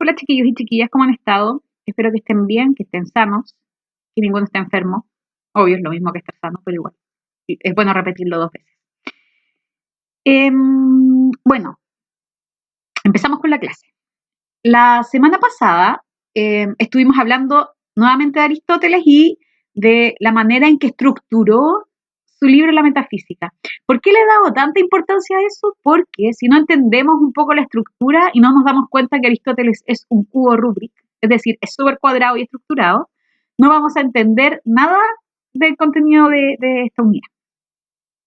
Hola chiquillos y chiquillas, ¿cómo han estado? Espero que estén bien, que estén sanos, que ninguno esté enfermo. Obvio, es lo mismo que estar sano, pero igual. Es bueno repetirlo 2 veces. Bueno, empezamos con la clase. La semana pasada estuvimos hablando nuevamente de Aristóteles y de la manera en que estructuró su libro La Metafísica. ¿Por qué le he dado tanta importancia a eso? Porque si no entendemos un poco la estructura y no nos damos cuenta que Aristóteles es un cubo Rubik, es decir, es súper cuadrado y estructurado, no vamos a entender nada del contenido de esta unidad.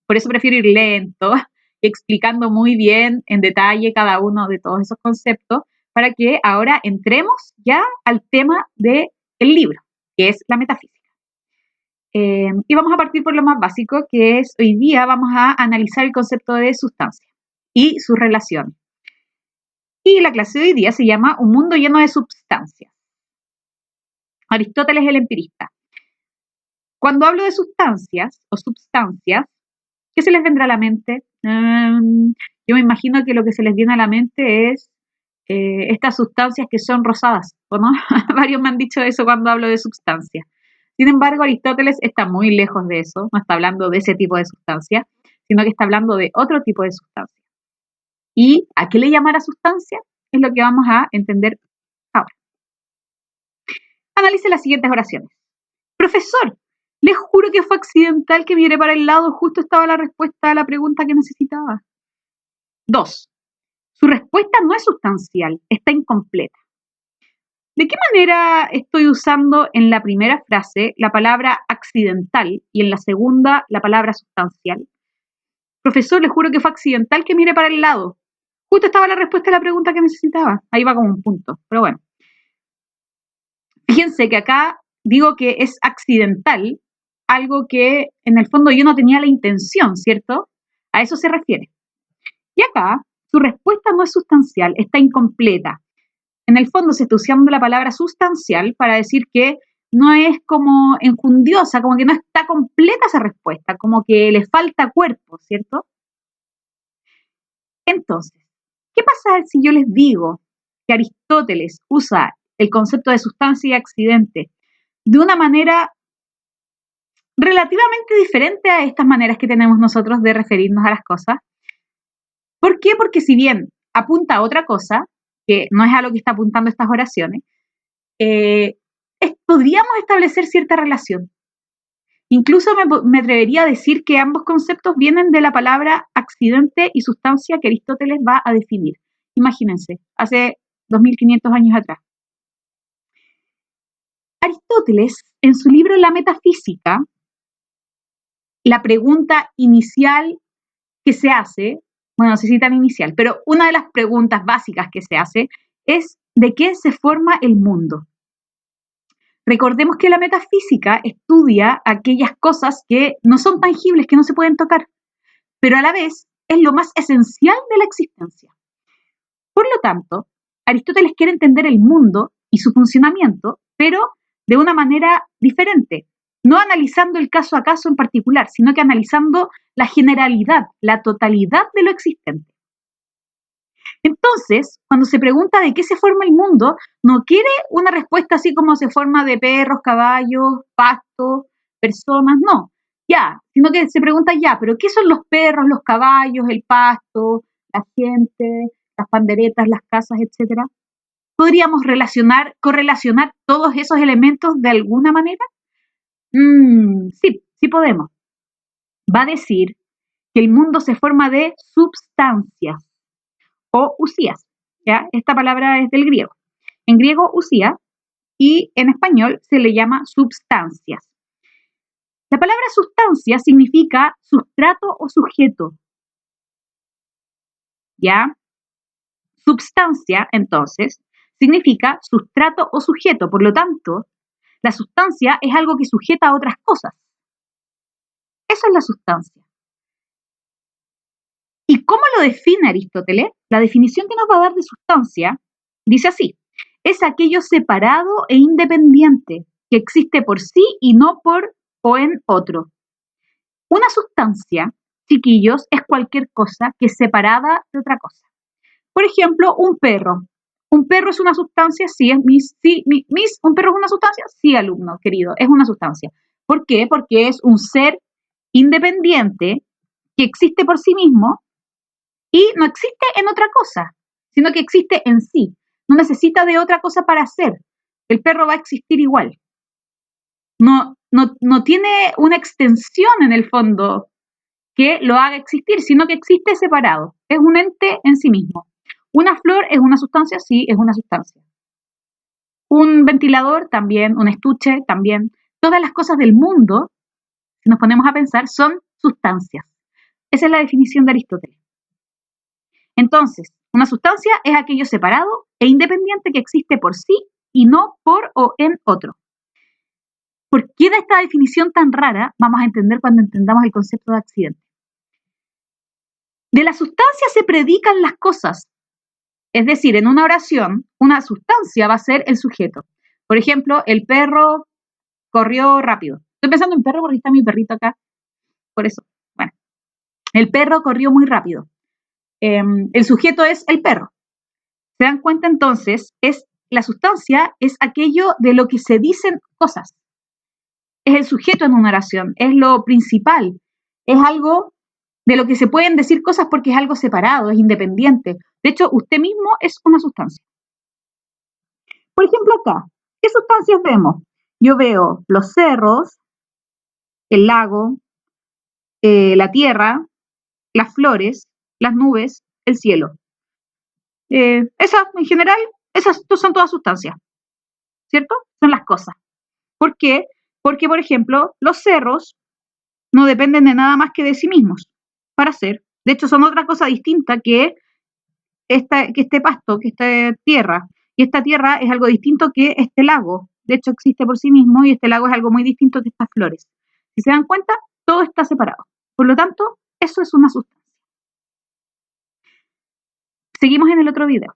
Por eso prefiero ir lento y explicando muy bien en detalle cada uno de todos esos conceptos para que ahora entremos ya al tema del libro, que es la metafísica. Y vamos a partir por lo más básico, que es hoy día vamos a analizar el concepto de sustancia y sus relaciones. Y la clase de hoy día se llama Un mundo lleno de substancias. Aristóteles el empirista. Cuando hablo de sustancias o substancias, ¿qué se les vendrá a la mente? Yo me imagino que lo que se les viene a la mente es estas sustancias que son rosadas, ¿o no? Varios me han dicho eso cuando hablo de sustancias. Sin embargo, Aristóteles está muy lejos de eso, no está hablando de ese tipo de sustancia, sino que está hablando de otro tipo de sustancia. ¿Y a qué le llamará sustancia? Es lo que vamos a entender ahora. Analice las siguientes oraciones. Profesor, les juro que fue accidental que miré para el lado, justo estaba la respuesta a la pregunta que necesitaba. 2. Su respuesta no es sustancial, está incompleta. ¿De qué manera estoy usando en la primera frase la palabra accidental y en la segunda la palabra sustancial? Profesor, le juro que fue accidental que mire para el lado. Justo estaba la respuesta a la pregunta que necesitaba. Ahí va como un punto, pero bueno. Fíjense que acá digo que es accidental, algo que en el fondo yo no tenía la intención, ¿cierto? A eso se refiere. Y acá, su respuesta no es sustancial, está incompleta. En el fondo se está usando la palabra sustancial para decir que no es como enjundiosa, como que no está completa esa respuesta, como que le falta cuerpo, ¿cierto? Entonces, ¿qué pasa si yo les digo que Aristóteles usa el concepto de sustancia y accidente de una manera relativamente diferente a estas maneras que tenemos nosotros de referirnos a las cosas? ¿Por qué? Porque si bien apunta a otra cosa, que no es a lo que está apuntando estas oraciones, podríamos establecer cierta relación. Incluso me atrevería a decir que ambos conceptos vienen de la palabra accidente y sustancia que Aristóteles va a definir. Imagínense, hace 2500 años atrás. Aristóteles, en su libro La Metafísica, la pregunta inicial que se hace, bueno, no sé si tan inicial, pero una de las preguntas básicas que se hace es ¿de qué se forma el mundo? Recordemos que la metafísica estudia aquellas cosas que no son tangibles, que no se pueden tocar, pero a la vez es lo más esencial de la existencia. Por lo tanto, Aristóteles quiere entender el mundo y su funcionamiento, pero de una manera diferente, no analizando el caso a caso en particular, sino que analizando la generalidad, la totalidad de lo existente. Entonces, cuando se pregunta de qué se forma el mundo, no quiere una respuesta así como se forma de perros, caballos, pastos, personas, no, ya, sino que se pregunta ya, pero ¿qué son los perros, los caballos, el pasto, la gente, las panderetas, las casas, etcétera? ¿Podríamos correlacionar todos esos elementos de alguna manera? Sí podemos. Va a decir que el mundo se forma de substancias o usías, ¿ya? Esta palabra es del griego. En griego, usía, y en español se le llama substancias. La palabra sustancia significa sustrato o sujeto, ¿ya? Substancia, entonces, significa sustrato o sujeto. Por lo tanto, la sustancia es algo que sujeta a otras cosas. Eso es la sustancia. ¿Y cómo lo define Aristóteles? La definición que nos va a dar de sustancia dice así: es aquello separado e independiente, que existe por sí y no por o en otro. Una sustancia, chiquillos, es cualquier cosa que es separada de otra cosa. Por ejemplo, un perro. ¿Un perro es una sustancia? Sí, ¿un perro es una sustancia? Sí, alumno querido, es una sustancia. ¿Por qué? Porque es un ser independiente que existe por sí mismo y no existe en otra cosa, sino que existe en sí. No necesita de otra cosa para ser. El perro va a existir igual. No tiene una extensión en el fondo que lo haga existir, sino que existe separado. Es un ente en sí mismo. ¿Una flor es una sustancia? Sí, es una sustancia. Un ventilador también, un estuche también. Todas las cosas del mundo, si nos ponemos a pensar, son sustancias. Esa es la definición de Aristóteles. Entonces, una sustancia es aquello separado e independiente que existe por sí y no por o en otro. ¿Por qué da esta definición tan rara? Vamos a entender cuando entendamos el concepto de accidente. De la sustancia se predican las cosas. Es decir, en una oración, una sustancia va a ser el sujeto. Por ejemplo, el perro corrió rápido. Estoy pensando en perro porque está mi perrito acá. Por eso, bueno. El perro corrió muy rápido. El sujeto es el perro. ¿Se dan cuenta entonces? La sustancia es aquello de lo que se dicen cosas. Es el sujeto en una oración, es lo principal, es algo de lo que se pueden decir cosas porque es algo separado, es independiente. De hecho, usted mismo es una sustancia. Por ejemplo, acá, ¿qué sustancias vemos? Yo veo los cerros, el lago, la tierra, las flores, las nubes, el cielo. Esas, en general, esas son todas sustancias, ¿cierto? Son las cosas. ¿Por qué? Porque, por ejemplo, los cerros no dependen de nada más que de sí mismos para ser. De hecho, son otra cosa distinta que este pasto, que esta tierra. Y esta tierra es algo distinto que este lago. De hecho, existe por sí mismo y este lago es algo muy distinto que estas flores. Si se dan cuenta, todo está separado. Por lo tanto, eso es una sustancia. Seguimos en el otro video.